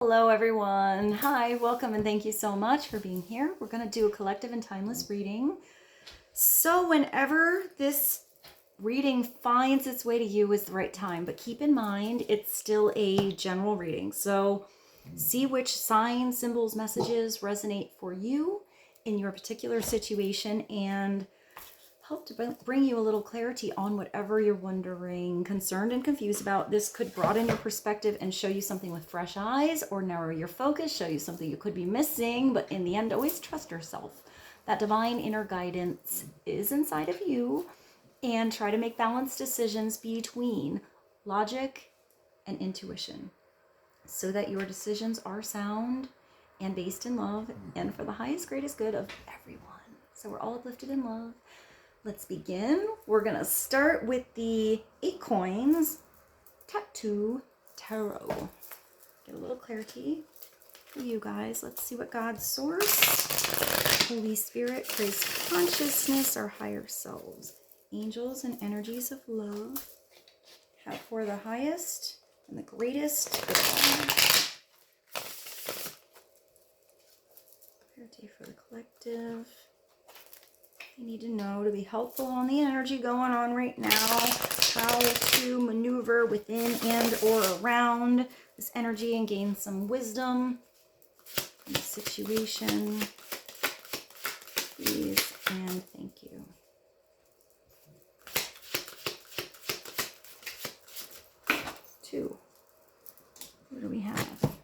Hello everyone. Hi, welcome and thank you so much for being here. We're going to do a collective and timeless reading. So whenever this reading finds its way to you is the right time, but keep in mind it's still a general reading. So see which signs, symbols, messages resonate for you in your particular situation and help to bring you a little clarity on whatever you're wondering, concerned, and confused about. This could broaden your perspective and show you something with fresh eyes, or narrow your focus, show you something you could be missing. But in the end, always trust yourself. That divine inner guidance is inside of you, and try to make balanced decisions between logic and intuition so that your decisions are sound and based in love and for the highest, greatest good of everyone. So we're all uplifted in love. Let's begin. We're going to start with the 8 coins tattoo tarot. Get a little clarity for you guys. Let's see what God's source, Holy Spirit, Christ consciousness, our higher selves, angels and energies of love have for the highest and the greatest good of all. Clarity for the collective. You need to know to be helpful on the energy going on right now, how to maneuver within and or around this energy and gain some wisdom in the situation. Please and thank you. Two. What do we have?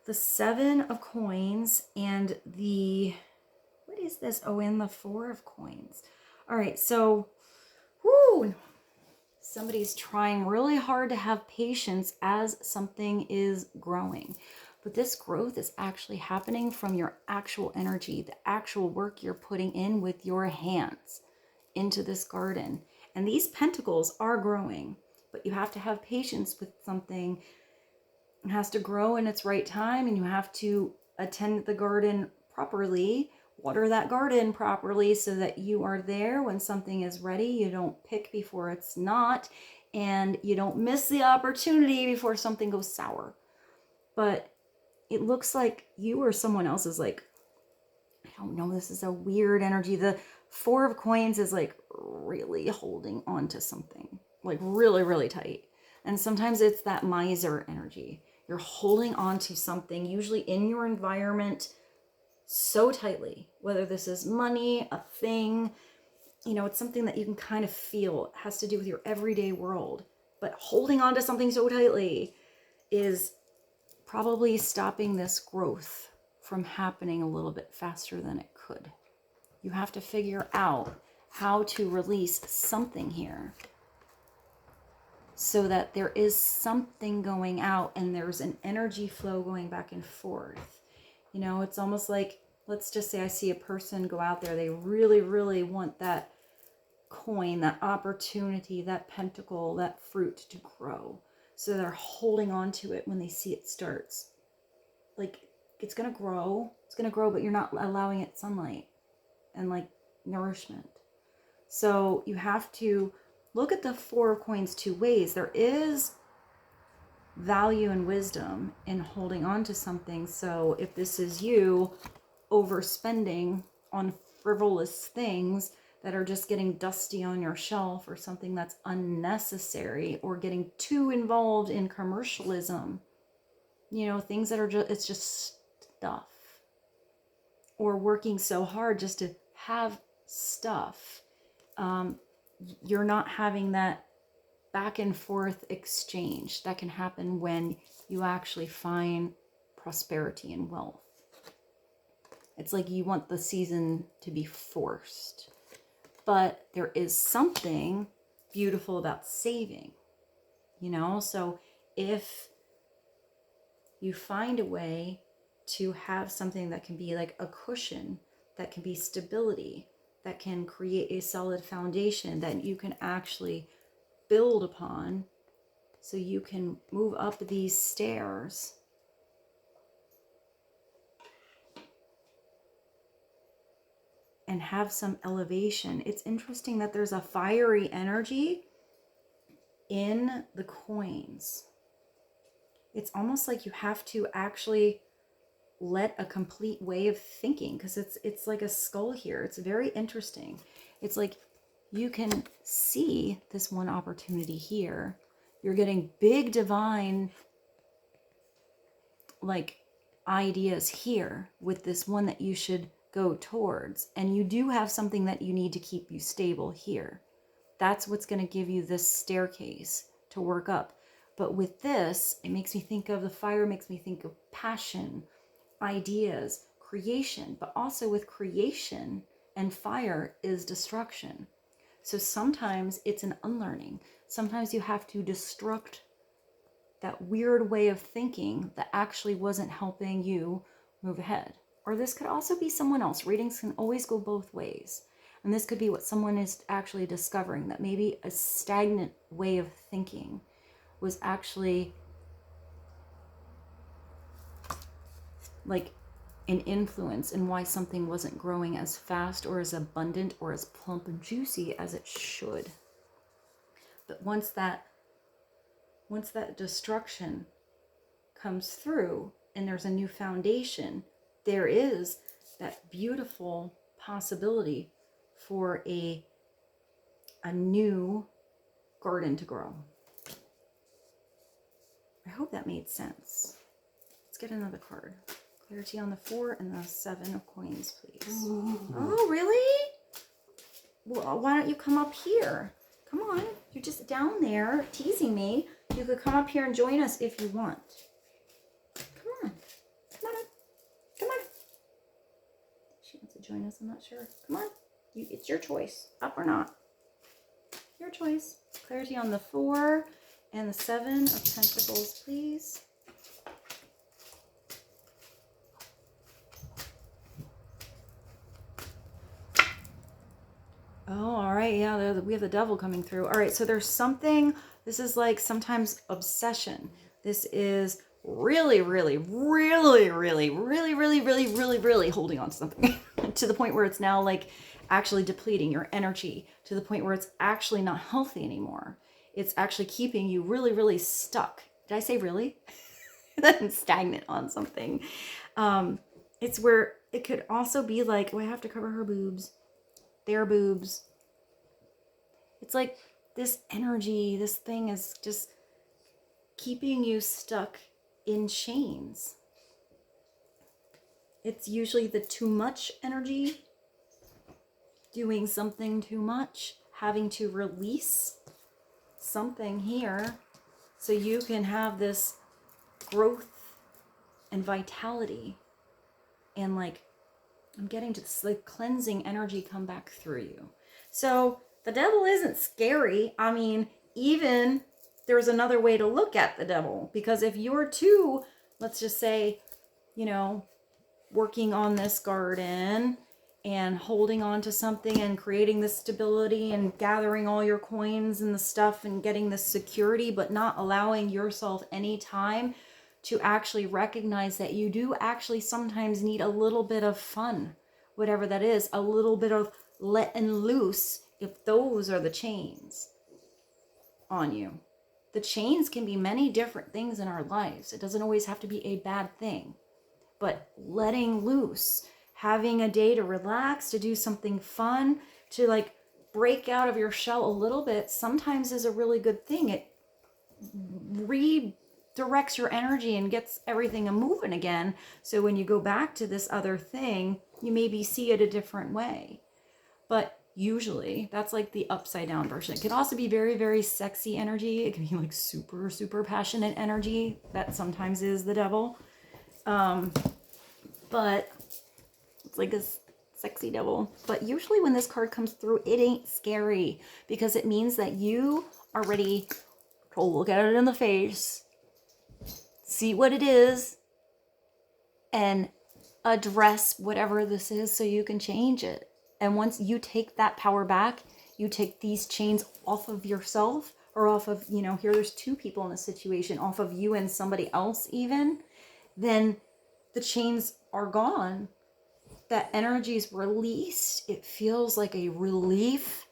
The 7 of coins and the... What is this? Oh, and the 4 of coins. All right, so somebody's trying really hard to have patience as something is growing. But this growth is actually happening from your actual energy, the actual work you're putting in with your hands into this garden. And these pentacles are growing, but you have to have patience with something. It has to grow in its right time, and you have to attend the garden properly. Water that garden properly so that you are there when something is ready. You don't pick before it's not, and you don't miss the opportunity before something goes sour. But it looks like you or someone else is like, I don't know, this is a weird energy. The 4 of coins is like really holding on to something, like really, really tight. And sometimes it's that miser energy. You're holding on to something, usually in your environment, so tightly, whether this is money, a thing, it's something that you can kind of feel. It has to do with your everyday world, but holding on to something so tightly is probably stopping this growth from happening a little bit faster than it could. You have to figure out how to release something here so that there is something going out and there's an energy flow going back and forth. It's almost like, let's just say I see a person go out there. They really, really want that coin, that opportunity, that pentacle, that fruit to grow. So they're holding on to it when they see it starts. Like, it's going to grow. It's going to grow, but you're not allowing it sunlight and like nourishment. So you have to look at the 4 of coins 2 ways. There is value and wisdom in holding on to something. So if this is you overspending on frivolous things that are just getting dusty on your shelf, or something that's unnecessary, or getting too involved in commercialism, things that are just, it's just stuff, or working so hard just to have stuff, you're not having that back and forth exchange that can happen when you actually find prosperity and wealth. It's like you want the season to be forced, but there is something beautiful about saving, so if you find a way to have something that can be like a cushion, that can be stability, that can create a solid foundation that you can actually build upon, so you can move up these stairs and have some elevation. It's interesting that there's a fiery energy in the coins. it's almost like you have to actually let a complete way of thinking, because it's like a skull here. It's very interesting. It's like you can see this one opportunity here. You're getting big divine like ideas here with this one that you should go towards, and you do have something that you need to keep you stable here. That's what's going to give you this staircase to work up. But with this, it makes me think of the fire, makes me think of passion, ideas, creation. But also with creation and fire is destruction. So sometimes it's an unlearning. Sometimes you have to destruct that weird way of thinking that actually wasn't helping you move ahead. Or this could also be someone else. Readings can always go both ways. And this could be what someone is actually discovering, that maybe a stagnant way of thinking was actually like an influence in why something wasn't growing as fast or as abundant or as plump and juicy as it should. But once that destruction comes through and there's a new foundation, there is that beautiful possibility for a new garden to grow. I hope that made sense. Let's get another card. Clarity on the 4 and the 7 of coins, please. Ooh. Oh, really? Well, why don't you come up here? Come on. You're just down there teasing me. You could come up here and join us if you want. Come on. Come on. Come on. She wants to join us. I'm not sure. Come on. It's your choice. Up or not. Your choice. Clarity on the 4 and the 7 of Pentacles, please. Oh, all right. Yeah, we have the devil coming through. All right, so there's something. This is like sometimes obsession. This is really, really, really, really, really, really, really, really, really holding on to something to the point where it's now like actually depleting your energy, to the point where it's actually not healthy anymore. It's actually keeping you really, really stuck. Did I say really? Stagnant on something. It's where it could also be like, oh, I have to cover her boobs. Their boobs. It's like this energy, this thing is just keeping you stuck in chains. It's usually the too much energy, doing something too much, having to release something here so you can have this growth and vitality and like, I'm getting to this like cleansing energy come back through you. So the devil isn't scary. I mean, even there's another way to look at the devil, because if you're too, let's just say, you know, working on this garden and holding on to something and creating this stability and gathering all your coins and the stuff and getting this security, but not allowing yourself any time to actually recognize that you do actually sometimes need a little bit of fun, whatever that is, a little bit of letting loose, if those are the chains on you. The chains can be many different things in our lives. It doesn't always have to be a bad thing, but letting loose, having a day to relax, to do something fun, to like break out of your shell a little bit, sometimes is a really good thing. It redirects your energy and gets everything moving again. So when you go back to this other thing, you maybe see it a different way. But usually that's like the upside down version. It could also be very, very sexy energy. It can be like super, super passionate energy. That sometimes is the devil. But it's like a sexy devil. But usually when this card comes through, it ain't scary, because it means that you are ready to look at it in the face, see what it is, and address whatever this is so you can change it. And once you take that power back, you take these chains off of yourself, or off of, you know, here there's two people in a situation, off of you and somebody else even, then the chains are gone. That energy is released. It feels like a relief.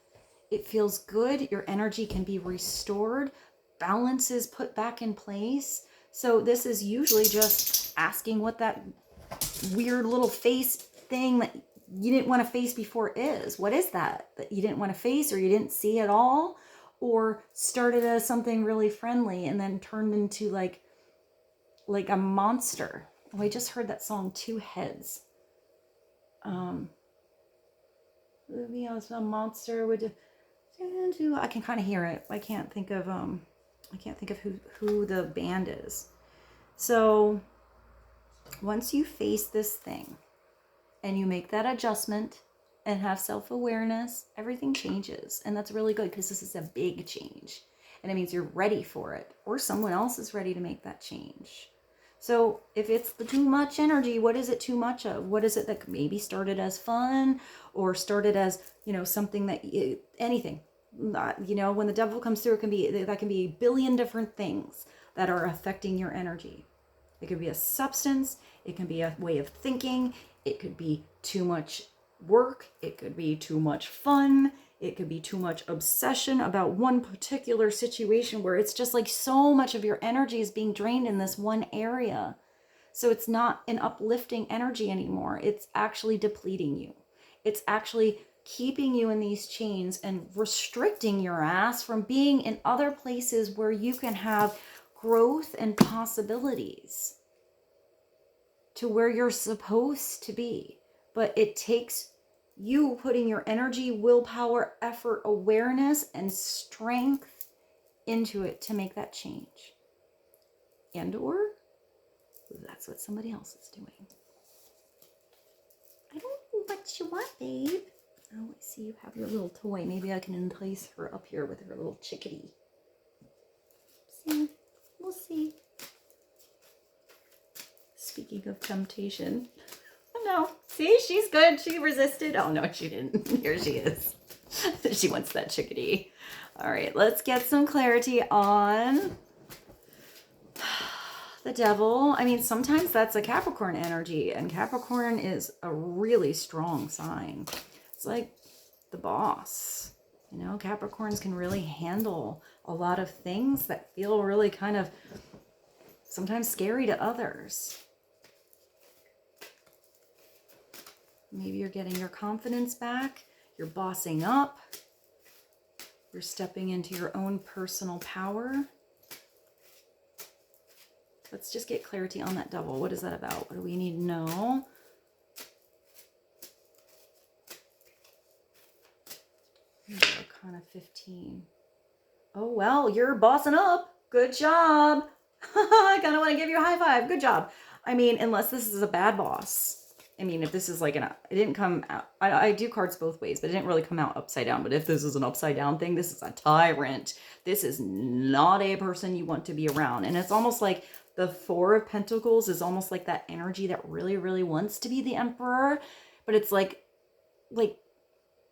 It feels good. Your energy can be restored. Balance is put back in place. So this is usually just asking what that weird little face thing that you didn't want to face before is. What is that you didn't want to face, or you didn't see at all, or started as something really friendly and then turned into like a monster? Oh, I just heard that song Two Heads. You know, a monster would. I can kind of hear it. I can't think of who the band is. So once you face this thing and you make that adjustment and have self-awareness, everything changes. And that's really good, because this is a big change. And it means you're ready for it, or someone else is ready to make that change. So if it's the too much energy, what is it too much of? What is it that maybe started as fun, or started as, you know, something that anything, you know, when the devil comes through, that can be a billion different things that are affecting your energy. It could be a substance. It can be a way of thinking. It could be too much work. It could be too much fun. It could be too much obsession about one particular situation, where it's just like so much of your energy is being drained in this one area. So it's not an uplifting energy anymore. It's actually depleting you. It's actually keeping you in these chains and restricting your ass from being in other places where you can have growth and possibilities to where you're supposed to be. But it takes you putting your energy, willpower, effort, awareness, and strength into it to make that change. And or that's what somebody else is doing. I don't know what you want, babe. Oh, I see you have your little toy. Maybe I can entice her up here with her little chickadee. See? We'll see. Speaking of temptation. Oh no. See, she's good. She resisted. Oh no, she didn't. Here she is. She wants that chickadee. All right, let's get some clarity on the devil. I mean, sometimes that's a Capricorn energy, and Capricorn is a really strong sign. It's like the boss. You know, Capricorns can really handle a lot of things that feel really kind of sometimes scary to others. Maybe you're getting your confidence back. You're bossing up. You're stepping into your own personal power. Let's just get clarity on that devil. What is that about? What do we need to know? Arcana 15. Oh, well, you're bossing up. Good job. I kind of want to give you a high five. Good job. I mean, unless this is a bad boss. I mean, if this is like it didn't come out, I do cards both ways, but it didn't really come out upside down. But if this is an upside down thing, this is a tyrant. This is not a person you want to be around. And it's almost like the Four of Pentacles is almost like that energy that really, really wants to be the Emperor. But it's like,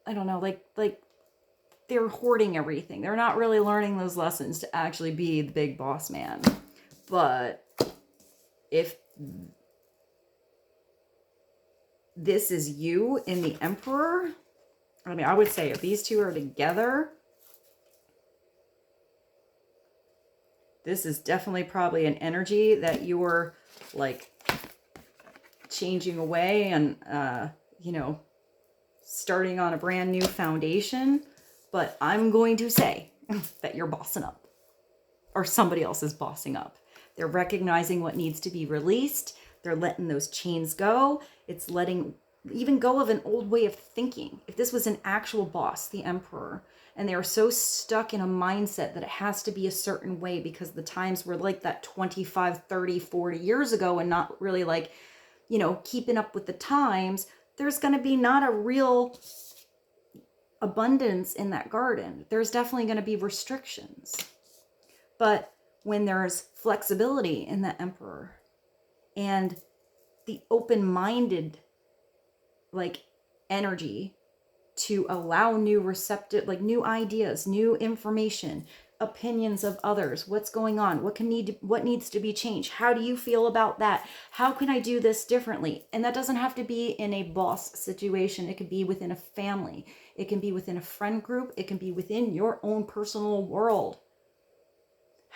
I don't know, like they're hoarding everything. They're not really learning those lessons to actually be the big boss man. But if this is you in the Emperor, I mean, I would say if these two are together, this is definitely probably an energy that you're like changing away and, you know, starting on a brand new foundation. But I'm going to say that you're bossing up, or somebody else is bossing up. They're recognizing what needs to be released. They're letting those chains go. It's letting even go of an old way of thinking. If this was an actual boss, the Emperor, and they are so stuck in a mindset that it has to be a certain way because the times were like that 25, 30, 40 years ago and not really like, you know, keeping up with the times, there's going to be not a real abundance in that garden. There's definitely going to be restrictions. But when there's flexibility in the Emperor and the open-minded like energy to allow new receptive, like new ideas, new information, opinions of others, what's going on, what needs to be changed, how do you feel about that, how can I do this differently? And that doesn't have to be in a boss situation. It could be within a family, it can be within a friend group, it can be within your own personal world.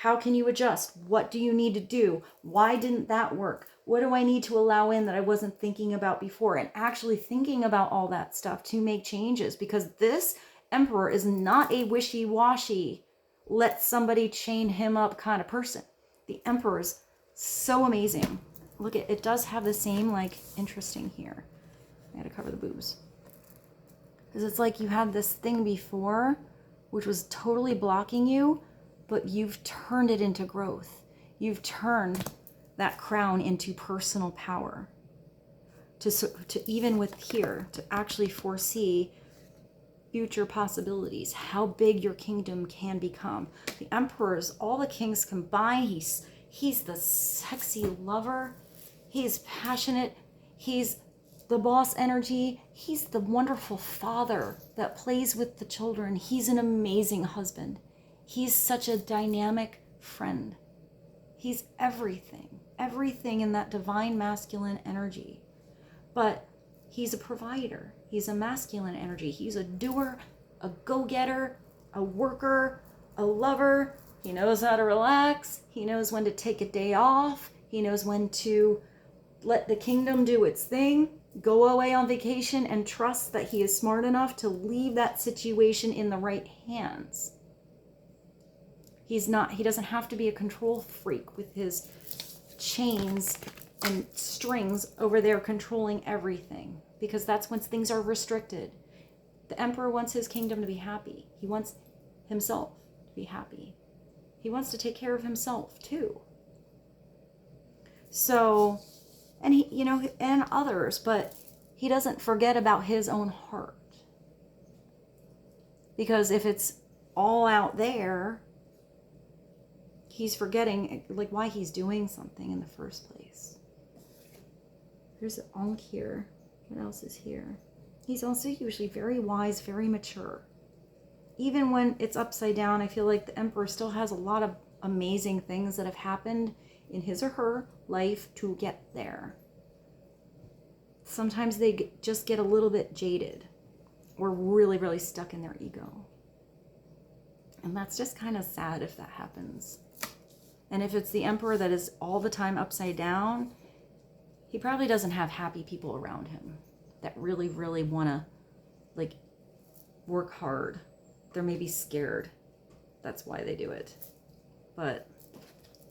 How can you adjust? What do you need to do? Why didn't that work? What do I need to allow in that I wasn't thinking about before? And actually thinking about all that stuff to make changes, because this Emperor is not a wishy-washy, let somebody chain him up kind of person. The Emperor is so amazing. Look, it does have the same, like, interesting here. I gotta cover the boobs. Because it's like you had this thing before, which was totally blocking you, but you've turned it into growth. You've turned that crown into personal power. To even with here, to actually foresee future possibilities, how big your kingdom can become. The Emperor is all the kings combined. He's the sexy lover. He's passionate. He's the boss energy. He's the wonderful father that plays with the children. He's an amazing husband. He's such a dynamic friend. He's everything in that divine masculine energy. But he's a provider. He's a masculine energy. He's a doer, a go-getter, a worker, a lover. He knows how to relax. He knows when to take a day off. He knows when to let the kingdom do its thing, go away on vacation, and trust that he is smart enough to leave that situation in the right hands. He doesn't have to be a control freak with his chains and strings over there controlling everything, because that's when things are restricted. The Emperor wants his kingdom to be happy. He wants himself to be happy. He wants to take care of himself too. So, and he, and others, but he doesn't forget about his own heart. Because if it's all out there, he's forgetting like why he's doing something in the first place. There's Ankh here. What else is here? He's also usually very wise, very mature. Even when it's upside down, I feel like the Emperor still has a lot of amazing things that have happened in his or her life to get there. Sometimes they just get a little bit jaded or really, really stuck in their ego. And that's just kind of sad if that happens. And if it's the Emperor that is all the time upside down, he probably doesn't have happy people around him that really, really want to, like, work hard. They're maybe scared. That's why they do it. But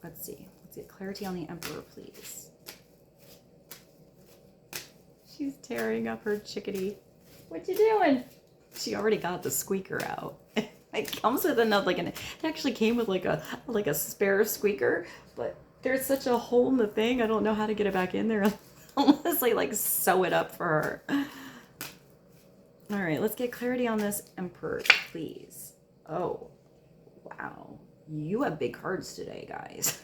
let's see. Let's get clarity on the Emperor, please. She's tearing up her chickadee. What you doing? She already got the squeaker out. It comes with another, it actually came with like a spare squeaker, but there's such a hole in the thing. I don't know how to get it back in there unless I like sew it up for her. All right, let's get clarity on this Emperor, please. Oh, wow. You have big cards today, guys.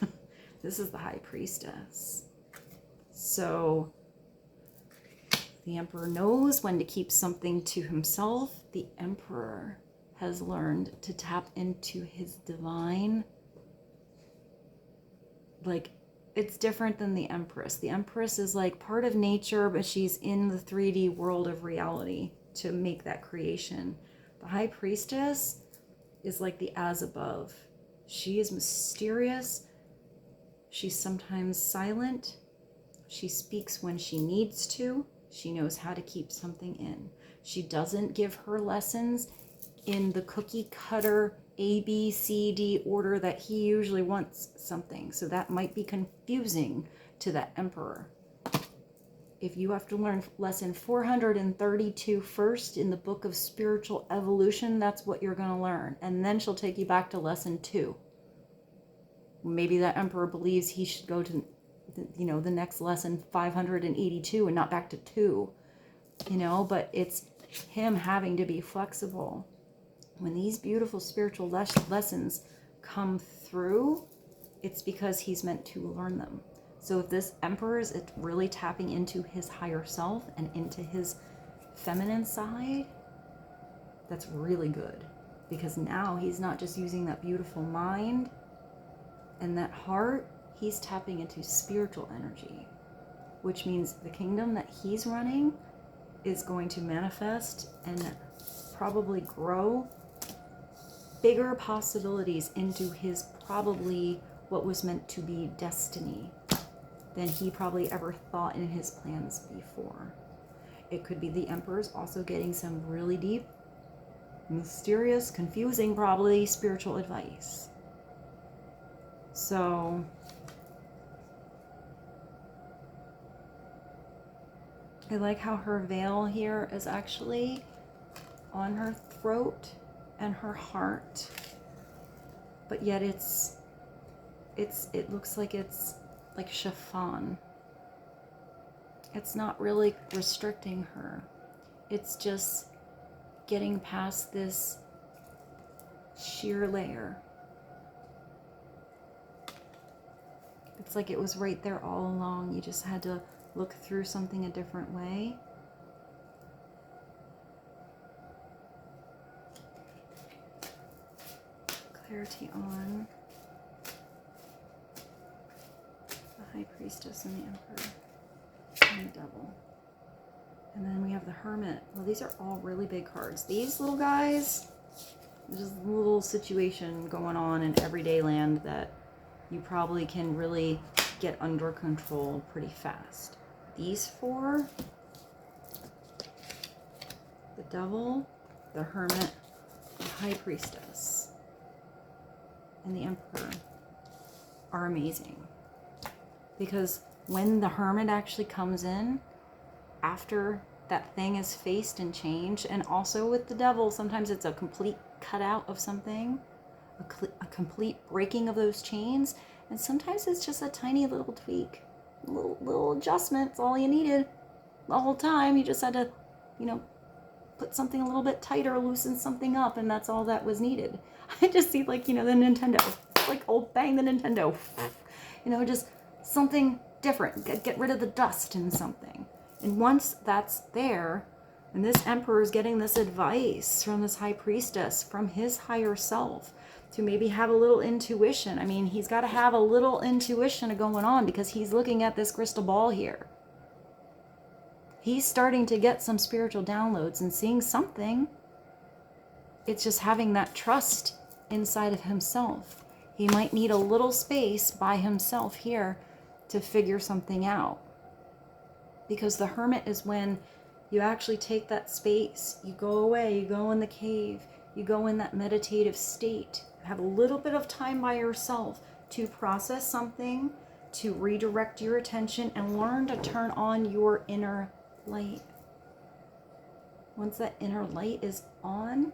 This is the High Priestess. So the Emperor knows when to keep something to himself. The Emperor has learned to tap into his divine. Like, it's different than the Empress. The Empress is like part of nature, but she's in the 3D world of reality to make that creation. The High Priestess is like the as above. She is mysterious. She's sometimes silent. She speaks when she needs to. She knows how to keep something in. She doesn't give her lessons in the cookie cutter A, B, C, D order that he usually wants something. So that might be confusing to that Emperor. If you have to learn lesson 432 first in the book of spiritual evolution, that's what you're going to learn. And then she'll take you back to lesson 2. Maybe that Emperor believes he should go to, the next lesson 582 and not back to 2, but it's him having to be flexible. When these beautiful spiritual lessons come through, it's because he's meant to learn them. So if this Emperor is really tapping into his higher self and into his feminine side, that's really good. Because now he's not just using that beautiful mind and that heart, he's tapping into spiritual energy, which means the kingdom that he's running is going to manifest and probably grow bigger possibilities into his probably what was meant to be destiny than he probably ever thought in his plans before. It could be the Emperor's also getting some really deep, mysterious, confusing, probably spiritual advice. So I like how her veil here is actually on her throat and her heart, but yet it looks like it's like chiffon. It's not really restricting her. It's just getting past this sheer layer. It's like it was right there all along. You just had to look through something a different way. Clarity on the High Priestess and the Emperor and the Devil. And then we have the Hermit. Well, these are all really big cards. These little guys, there's a little situation going on in everyday land that you probably can really get under control pretty fast. These four, the Devil, the Hermit, the High Priestess, and the Emperor are amazing. Because when the Hermit actually comes in, after that thing is faced and changed, and also with the Devil, sometimes it's a complete cutout of something, a complete breaking of those chains, and sometimes it's just a tiny little tweak, little adjustment. It's all you needed the whole time. You just had to, put something a little bit tighter, loosen something up, and that's all that was needed. I just see, the Nintendo, bang the Nintendo, just something different. Get rid of the dust in something. And once that's there, and this Emperor is getting this advice from this High Priestess, from his higher self, to maybe have a little intuition. I mean, he's got to have a little intuition going on because he's looking at this crystal ball here. He's starting to get some spiritual downloads and seeing something. It's just having that trust inside of himself. He might need a little space by himself here to figure something out. Because the Hermit is when you actually take that space, you go away, you go in the cave, you go in that meditative state, you have a little bit of time by yourself to process something, to redirect your attention, and learn to turn on your inner light. Once that inner light is on,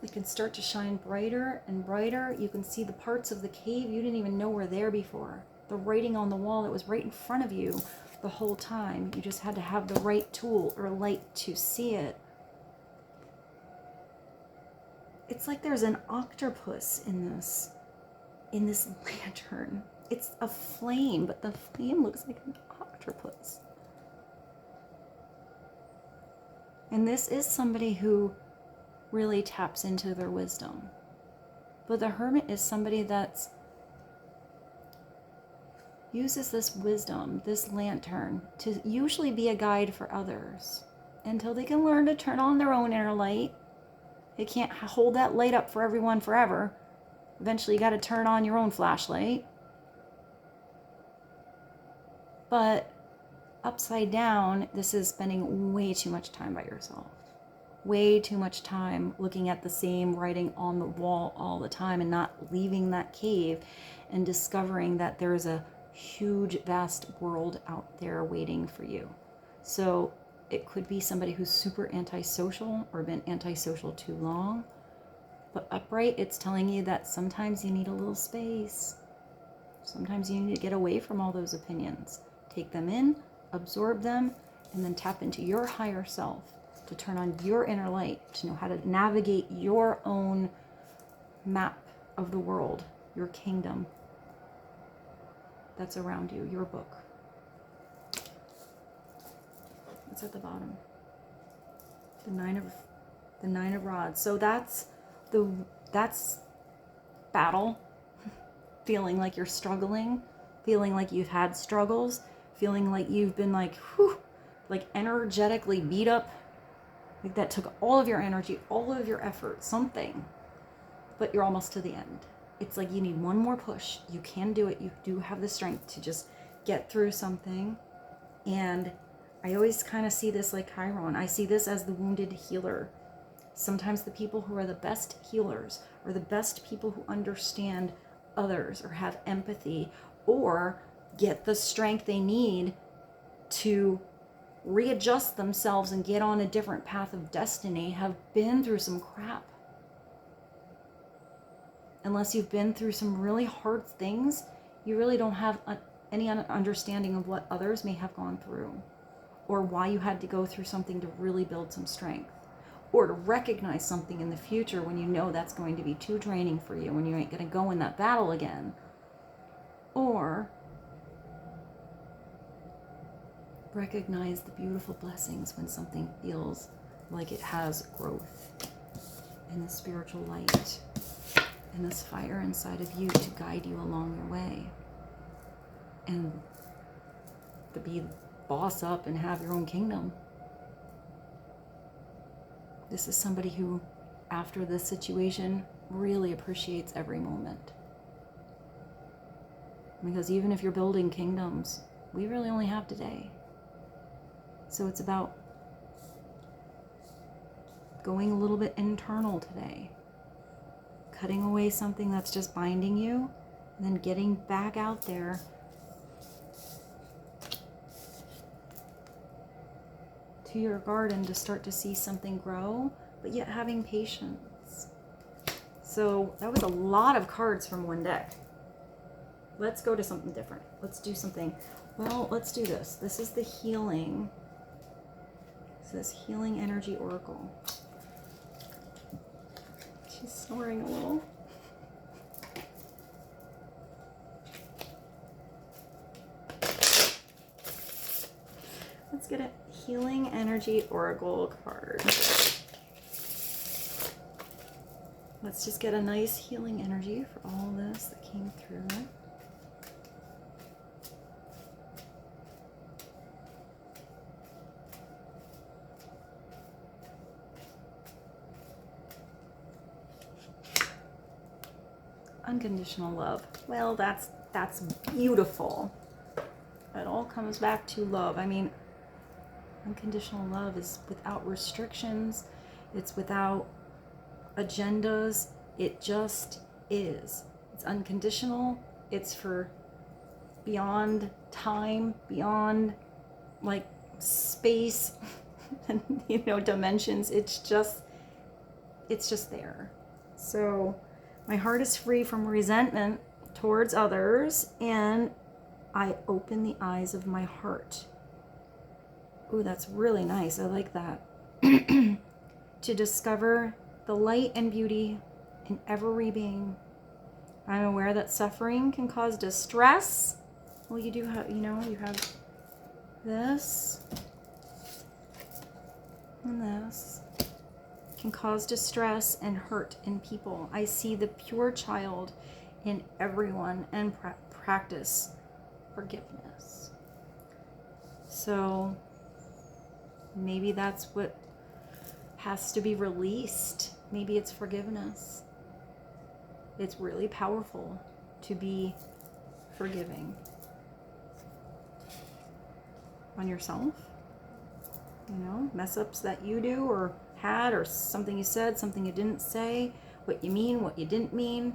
it can start to shine brighter and brighter. You can see the parts of the cave you didn't even know were there before. The writing on the wall that was right in front of you the whole time. You just had to have the right tool or light to see it. It's like there's an octopus in this lantern. It's a flame, but the flame looks like an octopus. And this is somebody who really taps into their wisdom. But the Hermit is somebody that's uses this wisdom, this lantern, to usually be a guide for others until they can learn to turn on their own inner light. They can't hold that light up for everyone forever. Eventually you got to turn on your own flashlight. But upside down, this is spending way too much time by yourself. Way too much time looking at the same writing on the wall all the time and not leaving that cave and discovering that there's a huge, vast world out there waiting for you. So it could be somebody who's super antisocial or been antisocial too long. But upright, it's telling you that sometimes you need a little space. Sometimes you need to get away from all those opinions. Take them in, absorb them, and then tap into your higher self to turn on your inner light, to know how to navigate your own map of the world, your kingdom that's around you, your book. What's at the bottom? The nine of rods. So that's battle. Feeling like you're struggling, feeling like you've had struggles, feeling like you've been like energetically beat up. Like that took all of your energy, all of your effort, something. but you're almost to the end. It's like you need one more push. You can do it. You do have the strength to just get through something. And I always kind of see this like Chiron. I see this as the wounded healer. Sometimes the people who are the best healers are the best people who understand others or have empathy or get the strength they need to readjust themselves and get on a different path of destiny, have been through some crap. Unless you've been through some really hard things, you really don't have any understanding of what others may have gone through, or why you had to go through something to really build some strength, or to recognize something in the future when you know that's going to be too draining for you, when you ain't going to go in that battle again, or recognize the beautiful blessings when something feels like it has growth, and the spiritual light and this fire inside of you to guide you along your way, and to be boss up and have your own kingdom. This is somebody who, after this situation, really appreciates every moment. Because even if you're building kingdoms, we really only have today. So it's about going a little bit internal today, cutting away something that's just binding you, and then getting back out there to your garden to start to see something grow, but yet having patience. So that was a lot of cards from one deck. Let's go to something different. Let's do something. Well, let's do this. This is the healing. It says Healing Energy Oracle. She's snoring a little. Let's get a Healing Energy Oracle card. Let's just get a nice healing energy for all this that came through. Unconditional love. Well, that's beautiful. It all comes back to love. I mean, unconditional love is without restrictions. It's without agendas. It just is. It's unconditional. It's for beyond time, beyond like space and dimensions. It's just there. So my heart is free from resentment towards others, and I open the eyes of my heart. Ooh, that's really nice. I like that. To discover the light and beauty in every being. I'm aware that suffering can cause distress. Well, you do have, you have this and this. Can cause distress and hurt in people. I see the pure child in everyone and practice forgiveness. So maybe that's what has to be released. Maybe it's forgiveness. It's really powerful to be forgiving on yourself. Mess ups that you do or had, or something you said, something you didn't say, what you mean, what you didn't mean,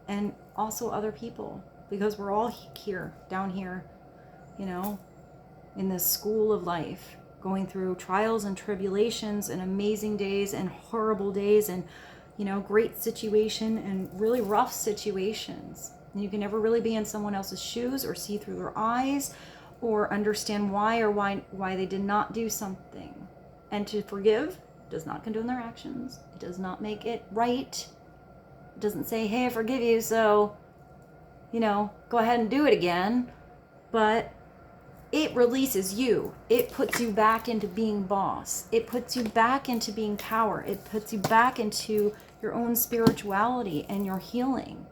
and also other people, because we're all here, down here, in this school of life, going through trials and tribulations and amazing days and horrible days and, great situation and really rough situations. And you can never really be in someone else's shoes or see through their eyes or understand why they did not do something. And to forgive does not condone their actions. It does not make it right. It doesn't say, hey, I forgive you, so, go ahead and do it again. But it releases you. It puts you back into being boss. It puts you back into being power. It puts you back into your own spirituality and your healing.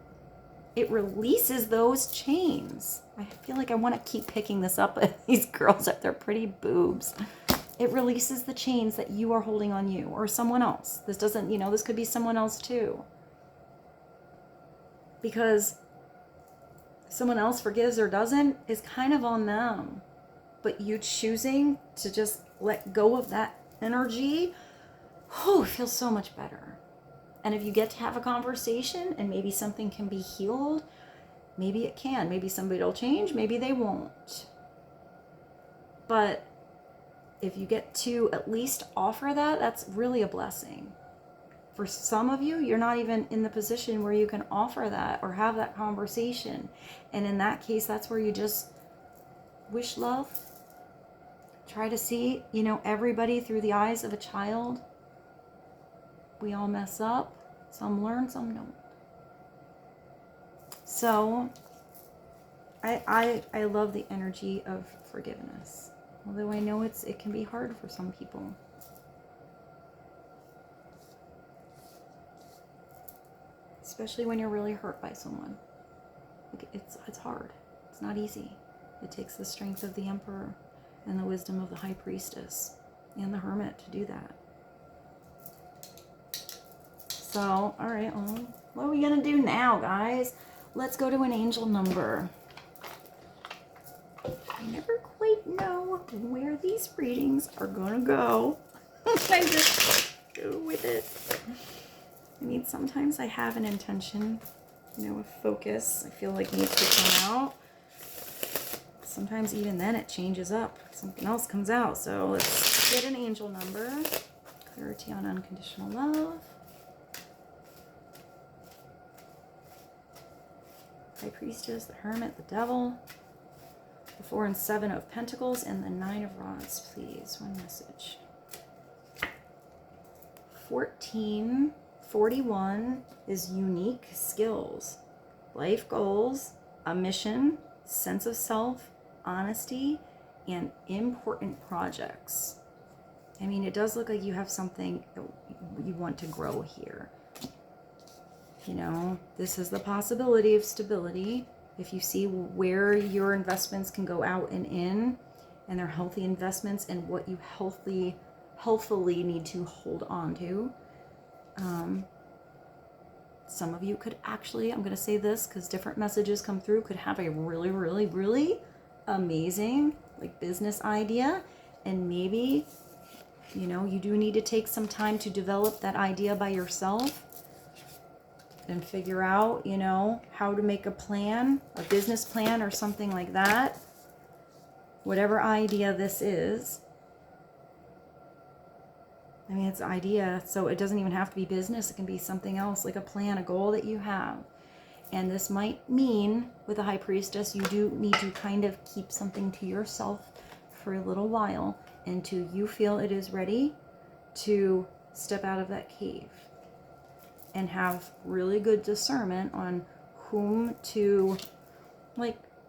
It releases those chains. I feel like I want to keep picking this up. These girls have their pretty boobs. It releases the chains that you are holding on you or someone else. This doesn't, this could be someone else too. Because someone else forgives or doesn't is kind of on them. But you choosing to just let go of that energy, it feels so much better. And if you get to have a conversation and maybe something can be healed, maybe it can. Maybe somebody will change, maybe they won't. But if you get to at least offer that, that's really a blessing. For some of you, you're not even in the position where you can offer that or have that conversation. And in that case, that's where you just wish love. Try to see, everybody through the eyes of a child. We all mess up. Some learn, some don't. So, I love the energy of forgiveness. Although I know it can be hard for some people. Especially when you're really hurt by someone. It's hard. It's not easy. It takes the strength of the Emperor and the wisdom of the High Priestess and the Hermit to do that. So, all right, what are we going to do now, guys? Let's go to an angel number. I never quite know where these readings are going to go. I just go with it. I mean, sometimes I have an intention, a focus I feel like needs to come out. Sometimes even then it changes up. Something else comes out. So let's get an angel number. Clarity on unconditional love. High Priestess, the Hermit, the Devil. The 4 and 7 of Pentacles and the 9 of Rods, please. One message. 1441 is unique skills, life goals, a mission, sense of self, honesty, and important projects. I mean, it does look like you have something that you want to grow here. This is the possibility of stability. If you see where your investments can go out and in, and they're healthy investments, and what you healthfully need to hold on to. Some of you could actually, I'm going to say this because different messages come through, could have a really, really, really amazing business idea. And maybe, you do need to take some time to develop that idea by yourself and figure out, how to make a plan, a business plan or something like that. Whatever idea this is. I mean, it's an idea, so it doesn't even have to be business. It can be something else, like a plan, a goal that you have. And this might mean, with a High Priestess, you do need to kind of keep something to yourself for a little while until you feel it is ready to step out of that cave and have really good discernment on whom to,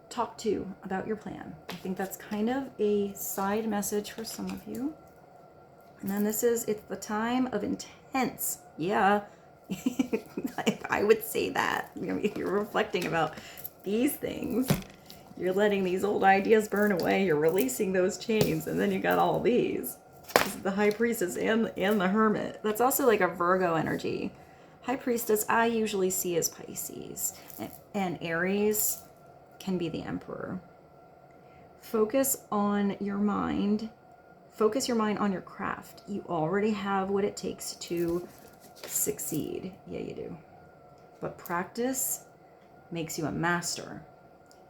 talk to about your plan. I think that's kind of a side message for some of you. And then it's the time of intense. Yeah, I would say that. If you're reflecting about these things, you're letting these old ideas burn away, you're releasing those chains, and then you got all these. This is the High Priestess and the Hermit. That's also like a Virgo energy. High Priestess, I usually see as Pisces. And Aries can be the Emperor. Focus on your mind. Focus your mind on your craft. You already have what it takes to succeed. Yeah, you do. But practice makes you a master.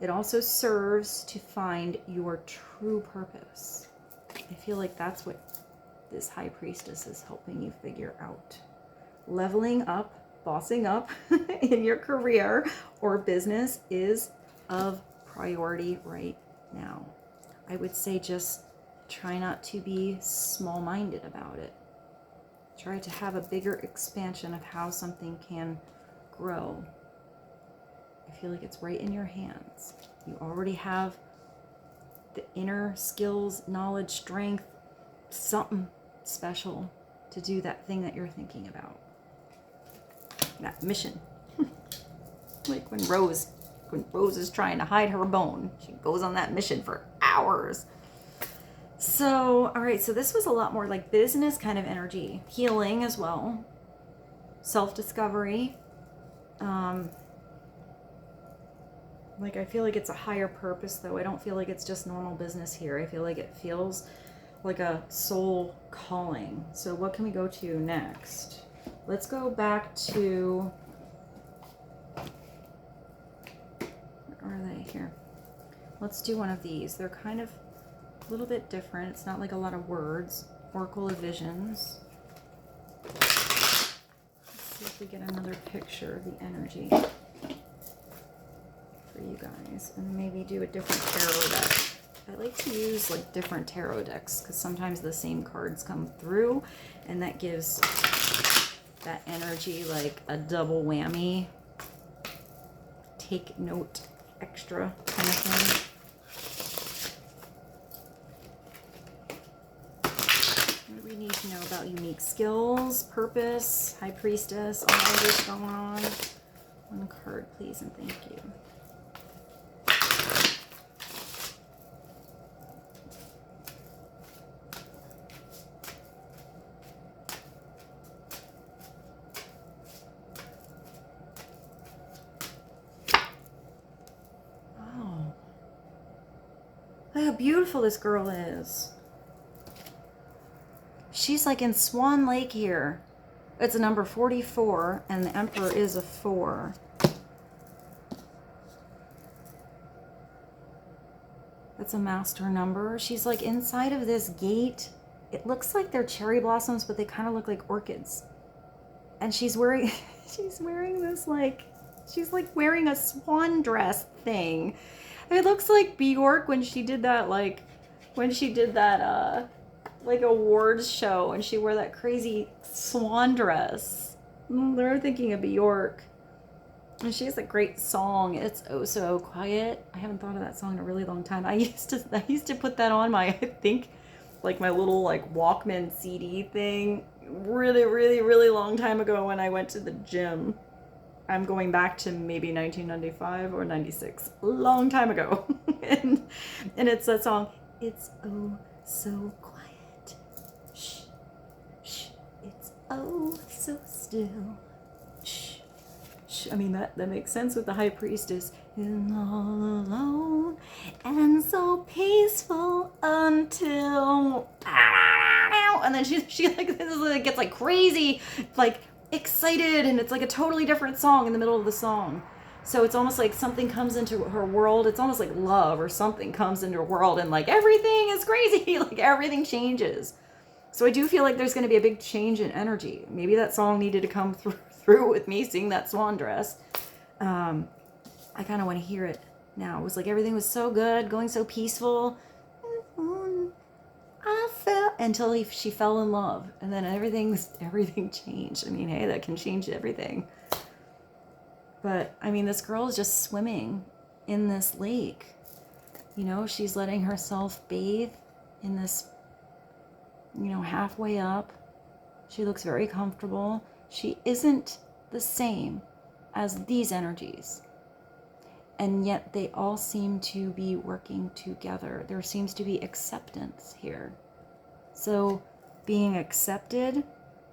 It also serves to find your true purpose. I feel like that's what this High Priestess is helping you figure out. Leveling up, bossing up in your career or business is of priority right now. I would say just try not to be small-minded about it. Try to have a bigger expansion of how something can grow. I feel like it's right in your hands. You already have the inner skills, knowledge, strength, something special to do that thing that you're thinking about. That mission. Like when Rose is trying to hide her bone, she goes on that mission for hours. So, all right, so this was a lot more like business kind of energy, healing as well, self-discovery. Like, I feel like it's a higher purpose, though. I don't feel like it's just normal business here. I feel like it feels like a soul calling. So what can we go to next? Let's go back to, where are they here? Let's do one of these. They're kind of a little bit different. It's not like a lot of words. Oracle of Visions. Let's see if we get another picture of the energy for you guys, and maybe do a different tarot deck. I like to use like different tarot decks because sometimes the same cards come through, and that gives that energy like a double whammy. Take note extra kind of thing. What do we need to know about unique skills, purpose, High Priestess, all of this going on? One card, please, and thank you. Look how beautiful this girl is. She's like in Swan Lake here. It's a number 44, and the Emperor is a 4. That's a master number. She's like inside of this gate. It looks like they're cherry blossoms, but they kind of look like orchids. And she's wearing, she's wearing this like, she's like wearing a swan dress thing. It looks like Björk when she did that, like, like awards show, and she wore that crazy swan dress. They're thinking of Björk. And she has a great song. It's Oh So Quiet. I haven't thought of that song in a really long time. I used to put that on my, I think, like my little like Walkman CD thing really, really, really long time ago when I went to the gym. I'm going back to maybe 1995 or 96, a long time ago. and it's that song, It's Oh So Quiet. Shh, shh, it's oh so still. Shh, shh. I mean, that makes sense with the High Priestess. And all alone and so peaceful until... And then she like, this is like, gets like crazy, like excited, and it's like a totally different song in the middle of the song. So it's almost like something comes into her world. It's almost like love or something comes into her world, and like everything is crazy. Like everything changes. So I do feel like there's going to be a big change in energy. Maybe that song needed to come through with me seeing that swan dress. I kind of want to hear it now. It was like everything was so good, going so peaceful. I felt until she fell in love, and then everything changed. I mean, hey, that can change everything. But I mean, this girl is just swimming in this lake. You know, she's letting herself bathe in this, you know, halfway up. She looks very comfortable. She isn't the same as these energies. And yet they all seem to be working together. There seems to be acceptance here. So being accepted,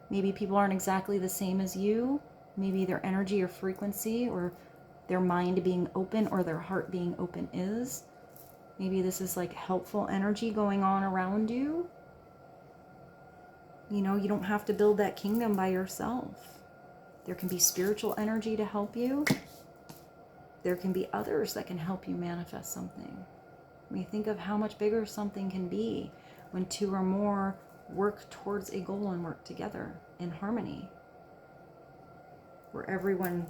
maybe people aren't exactly the same as you. Maybe their energy or frequency or their mind being open or their heart being open is. Maybe this is like helpful energy going on around you. You know, you don't have to build that kingdom by yourself. There can be spiritual energy to help you. There can be others that can help you manifest something. I mean, think of how much bigger something can be when two or more work towards a goal and work together in harmony. Where everyone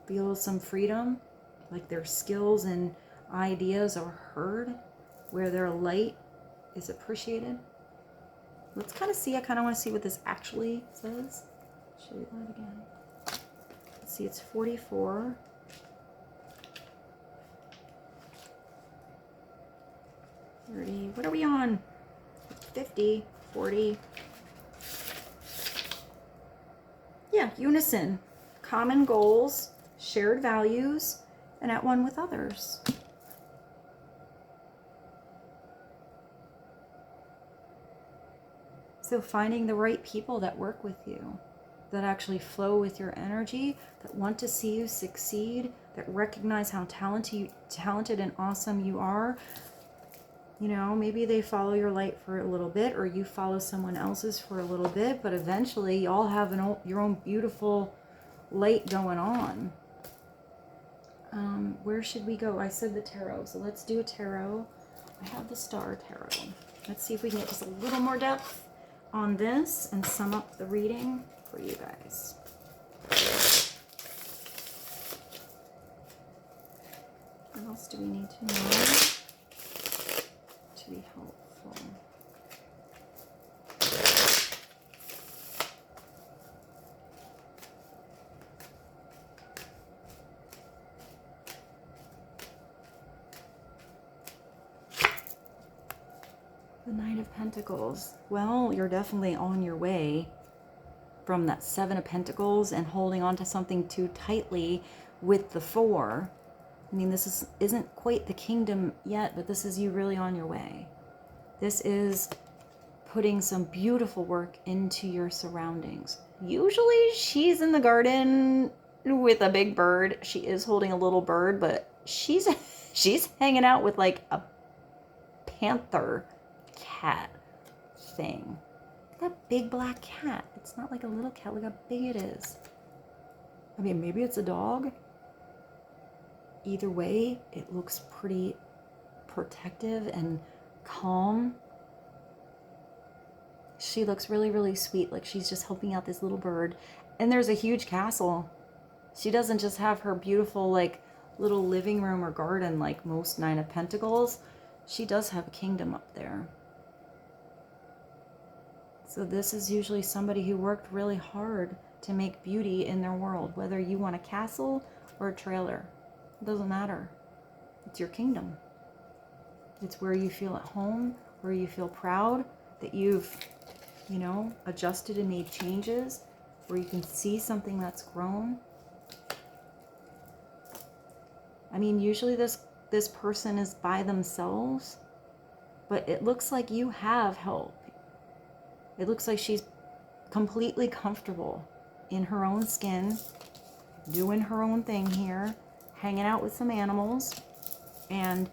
feels some freedom, like their skills and ideas are heard, where their light is appreciated. Let's kind of see, I kind of want to see what this actually says. Show you that again. Let's see, it's 44. 30, what are we on? 50, 40. Yeah, unison. Common goals, shared values, and at one with others. So finding the right people that work with you, that actually flow with your energy, that want to see you succeed, that recognize how talented and awesome you are. You know, maybe they follow your light for a little bit, or you follow someone else's for a little bit, but eventually you all have your own beautiful light going on. Where should we go? I said the tarot, so let's do a tarot. I have the Star Tarot. Let's see if we can get just a little more depth on this and sum up the reading for you guys. What else do we need to know to be helpful? The Knight of Pentacles. Well, you're definitely on your way from that Seven of Pentacles and holding on to something too tightly with the Four. I mean, this isn't quite the Kingdom yet, but this is you really on your way. This is putting some beautiful work into your surroundings. Usually she's in the garden with a big bird. She is holding a little bird, but she's hanging out with like a panther cat thing. That big black cat. It's not like a little cat. Look how big it is. I mean, maybe it's a dog. Either way, it looks pretty protective and calm. She looks really, really sweet. Like she's just helping out this little bird. And there's a huge castle. She doesn't just have her beautiful, like, little living room or garden like most Nine of Pentacles. She does have a kingdom up there. So this is usually somebody who worked really hard to make beauty in their world, whether you want a castle or a trailer. It doesn't matter. It's your kingdom. It's where you feel at home, where you feel proud that you've, you know, adjusted and made changes, where you can see something that's grown. I mean, usually this person is by themselves, but it looks like you have help. It looks like she's completely comfortable in her own skin, doing her own thing here, hanging out with some animals. And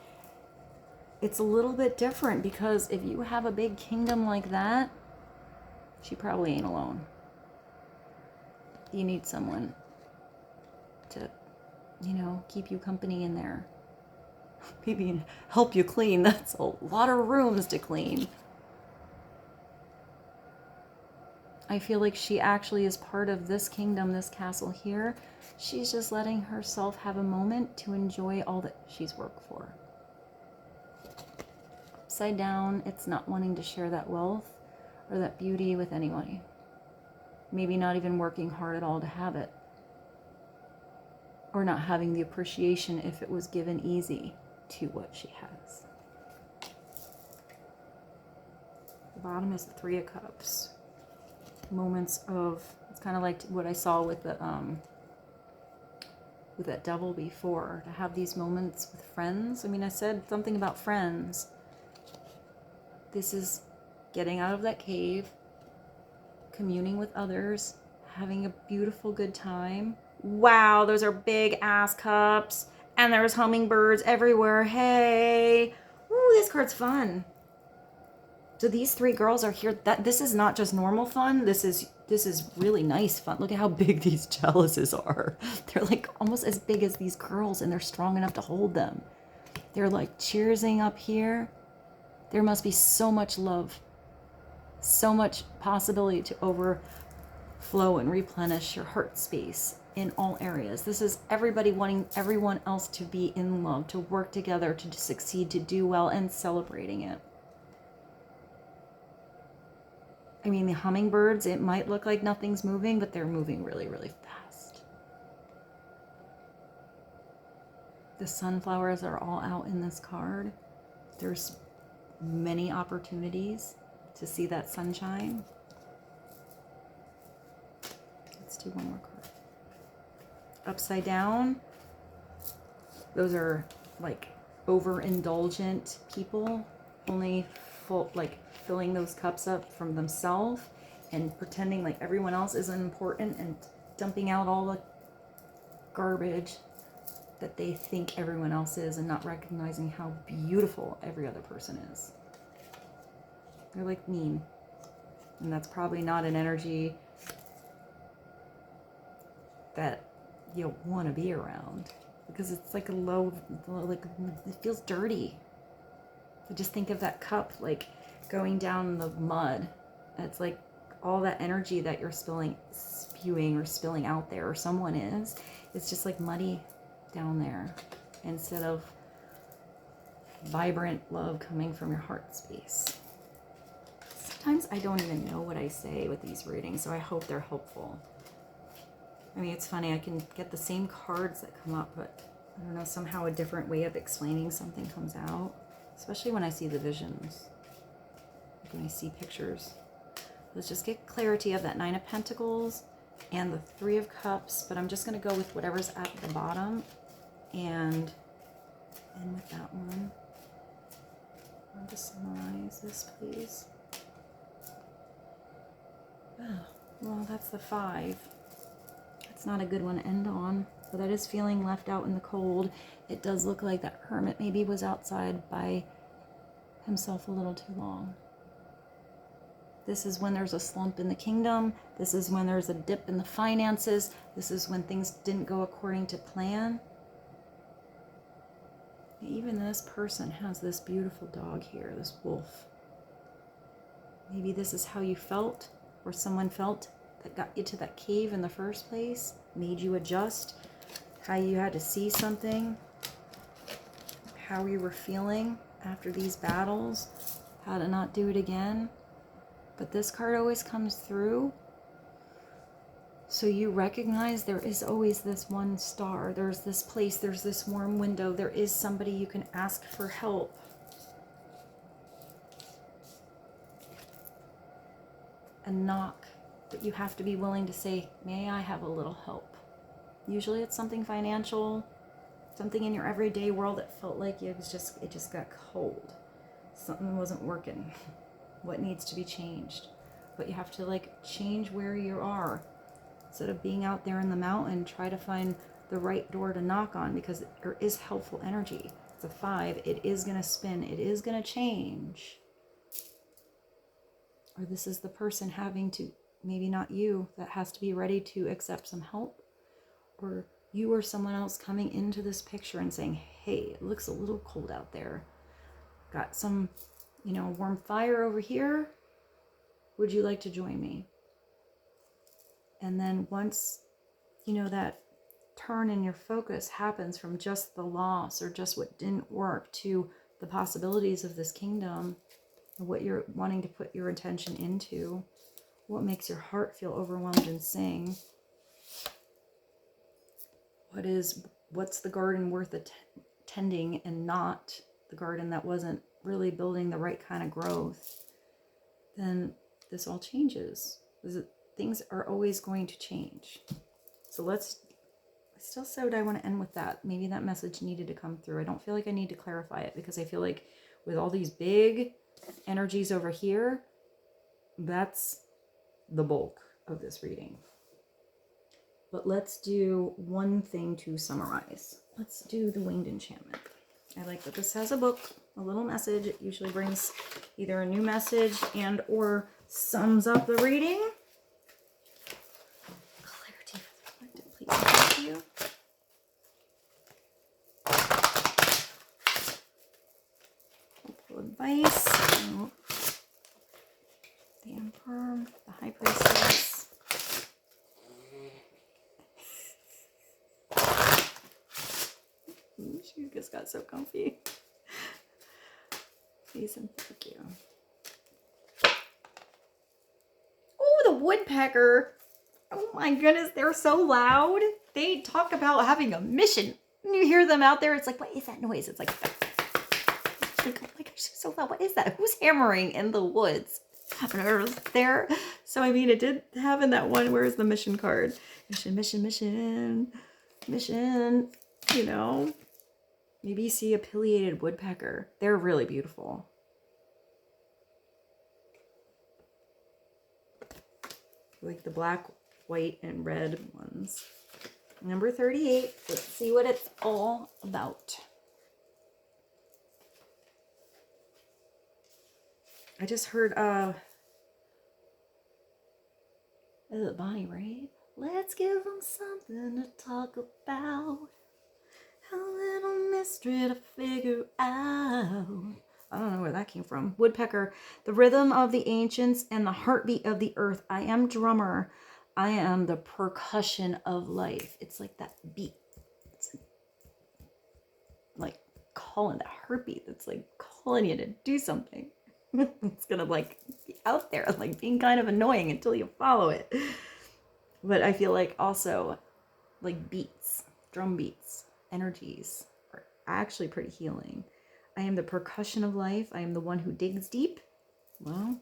it's a little bit different because if you have a big kingdom like that, she probably ain't alone. You need someone to, you know, keep you company in there. Maybe help you clean. That's a lot of rooms to clean. I feel like she actually is part of this kingdom, this castle here. She's just letting herself have a moment to enjoy all that she's worked for. Upside down, it's not wanting to share that wealth or that beauty with anybody. Maybe not even working hard at all to have it. Or not having the appreciation if it was given easy to what she has. The bottom is the Three of Cups. Moments of, it's kind of like what I saw with the with that devil before, to have these moments with friends. I mean, I said something about friends. This is getting out of that cave, communing with others, having a beautiful good time. Wow, those are big ass cups, and there's hummingbirds everywhere. Hey, ooh, this card's fun. So these three girls are here. This is not just normal fun. This is really nice fun. Look at how big these chalices are. They're like almost as big as these girls, and they're strong enough to hold them. They're like cheersing up here. There must be so much love, so much possibility to overflow and replenish your heart space in all areas. This is everybody wanting everyone else to be in love, to work together, to succeed, to do well, and celebrating it. I mean, the hummingbirds, it might look like nothing's moving, but they're moving really, really fast. The sunflowers are all out in this card. There's many opportunities to see that sunshine. Let's do one more card. Upside down, those are like overindulgent people, only filling those cups up from themselves and pretending like everyone else isn't important and dumping out all the garbage that they think everyone else is and not recognizing how beautiful every other person is. They're like mean. And that's probably not an energy that you'll want to be around, because it's like a low, like it feels dirty. I just think of that cup like going down in the mud. It's like all that energy that you're spewing or spilling out there, or someone is, it's just like muddy down there instead of vibrant love coming from your heart space. Sometimes I don't even know what I say with these readings, so I hope they're helpful. I mean, it's funny, I can get the same cards that come up, but I don't know, somehow a different way of explaining something comes out, especially when I see the visions, like when I see pictures. Let's just get clarity of that Nine of Pentacles and the Three of Cups, but I'm just going to go with whatever's at the bottom and end with that one. I'll just summarize this, please. Oh, well, that's the 5. It's not a good one to end on, but that is feeling left out in the cold. It does look like that hermit maybe was outside by himself a little too long. This is when there's a slump in the kingdom. This is when there's a dip in the finances. This is when things didn't go according to plan. Even this person has this beautiful dog here, this wolf. Maybe this is how you felt, or someone felt, that got you to that cave in the first place, made you adjust, how you had to see something, how you were feeling after these battles, how to not do it again. But this card always comes through, so you recognize there is always this one star, there's this place, there's this warm window, there is somebody you can ask for help. And knock, but you have to be willing to say, may I have a little help? Usually it's something financial, something in your everyday world that felt like it just got cold. Something wasn't working. What needs to be changed? But you have to like change where you are. Instead of being out there in the mountain, try to find the right door to knock on, because there is helpful energy. It's a 5. It is going to spin. It is going to change. Or this is the person having to, maybe not you, that has to be ready to accept some help. Or you or someone else coming into this picture and saying, hey, it looks a little cold out there. Got some, warm fire over here. Would you like to join me? And then once, that turn in your focus happens from just the loss or just what didn't work to the possibilities of this kingdom, and what you're wanting to put your attention into, what makes your heart feel overwhelmed and sing. What's the garden worth tending, and not the garden that wasn't really building the right kind of growth? Then this all changes. Things are always going to change. So I still said I want to end with that. Maybe that message needed to come through. I don't feel like I need to clarify it, because I feel like with all these big energies over here, that's the bulk of this reading. But let's do one thing to summarize. Let's do the Winged Enchantment. I like that this has a book, a little message. It usually brings either a new message and or sums up the reading. Clarity for the collective, please. Thank you. Helpful advice. The Emperor, the High Priestess. She just got so comfy. Please and thank you. Oh, the woodpecker. Oh my goodness, they're so loud. They talk about having a mission. When you hear them out there, it's like, what is that noise? It's like oh my gosh, so loud. What is that? Who's hammering in the woods? There. So I mean, it did have in that one, where's the mission card? Mission, mission, mission, mission, Maybe you see a pileated woodpecker. They're really beautiful. like the black, white, and red ones. Number 38. Let's see what it's all about. I just heard is it Bonnie Raitt? Let's give them something to talk about. A little mystery to figure out. I don't know where that came from. Woodpecker. The rhythm of the ancients and the heartbeat of the earth. I am drummer. I am the percussion of life. It's like that beat. It's like calling, that heartbeat that's like calling you to do something. It's gonna like be out there, like being kind of annoying until you follow it. But I feel like also like beats, drum beats, energies are actually pretty healing. I am the percussion of life. I am the one who digs deep. Well,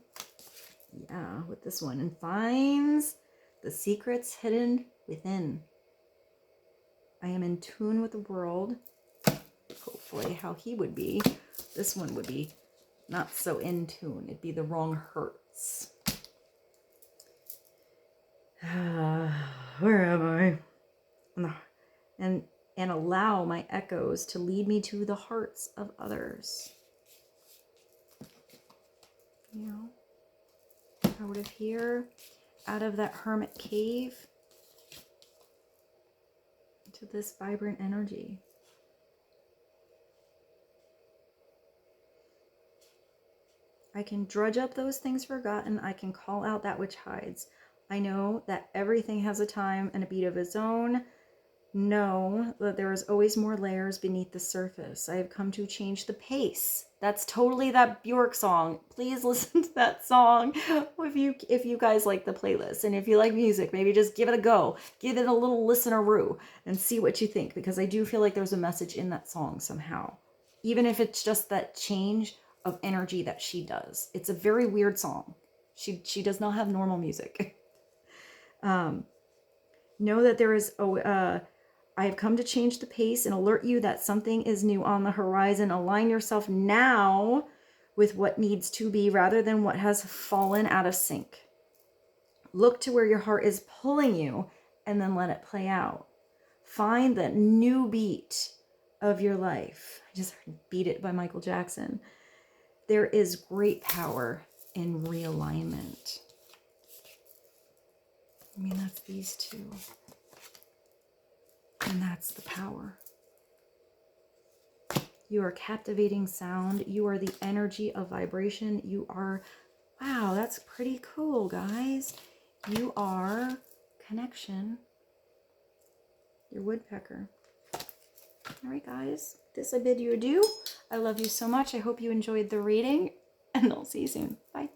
yeah, with this one, and finds the secrets hidden within. I am in tune with the world. Hopefully how he would be. This one would be not so in tune. It'd be the wrong hertz. Where am I? And allow my echoes to lead me to the hearts of others. You know, out of here, out of that hermit cave, to this vibrant energy. I can drudge up those things forgotten. I can call out that which hides. I know that everything has a time and a beat of its own. Know that there is always more layers beneath the surface. I have come to change the pace. That's totally that Björk song. Please listen to that song if you guys like the playlist. And if you like music, maybe just give it a go. Give it a little listen-a-roo and see what you think, because I do feel like there's a message in that song somehow. Even if it's just that change of energy that she does. It's a very weird song. She does not have normal music. Know that there is I have come to change the pace and alert you that something is new on the horizon. Align yourself now with what needs to be rather than what has fallen out of sync. Look to where your heart is pulling you and then let it play out. Find that new beat of your life. I just heard Beat It by Michael Jackson. There is great power in realignment. I mean, that's these two. And that's the power. You are captivating sound. You are the energy of vibration. You are, wow, that's pretty cool, guys. You are connection. Your woodpecker. All right, guys. This I bid you adieu. I love you so much. I hope you enjoyed the reading, and I'll see you soon. Bye.